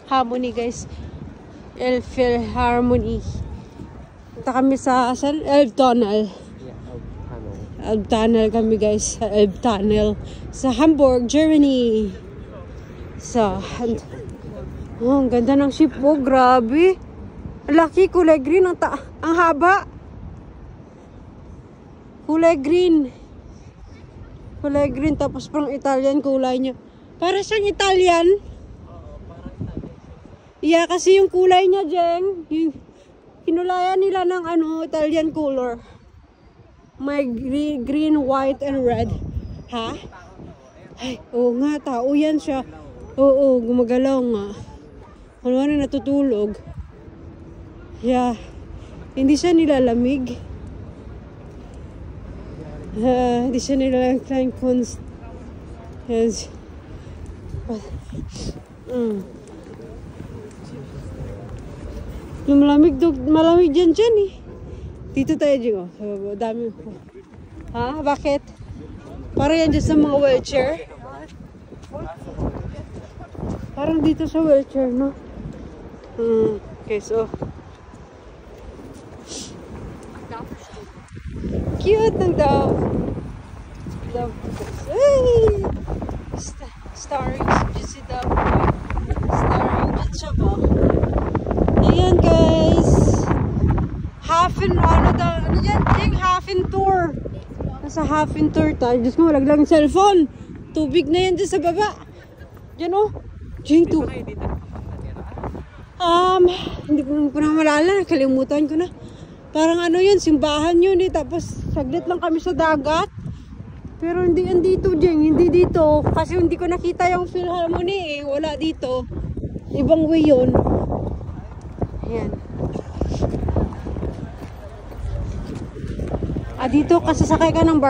Harmony, guys. Elbphilharmonie. Punta kami sa Elbtunnel. Elbtunnel kami, guys. Elbtunnel. Sa Hamburg, Germany. So, ang ganda ng ship. Oh, grabe. Ang laki, kulay green. Ang haba. Kulay green. Kulay green. Tapos parang Italian kulay niya. Para siyang Italian. Yeah, kasi yung kulay niya, Jeng. Kinulayan nila ng Italian color. May green, white, and red. Ha? Ay, oo nga. Tao yan siya. Oo, gumagalaw nga. Ano na natutulog. Yeah. Hindi siya nilalamig. Hindi siya nilalamig. Yes. Yung malamig dyan eh. Dito tayo dyan, oh. Dami. Ha? Bakit? Para yan dyan sa mga wheelchair. Parang dito sa wheelchair, no? Okay, so. Cute ng dove. Hey! Starring. Did you see dove? Starring dyan siya ba? Ayan, guys. Half-in tour. Nasa half-in tour tayo. Diyos ko, malaglang cellphone. Tubig na yan dyan sa baba. Diyan, oh. Diyan, to. Hindi ko na malala. Nakalimutan ko na. Parang yun, simbahan yun eh. Tapos, saglit lang kami sa dagat. Pero hindi dito, Diyan. Hindi dito. Kasi hindi ko nakita yung Philharmonie eh. Wala dito. Ibang way yun. Ayan. Dito, kasasakay ka ng bar.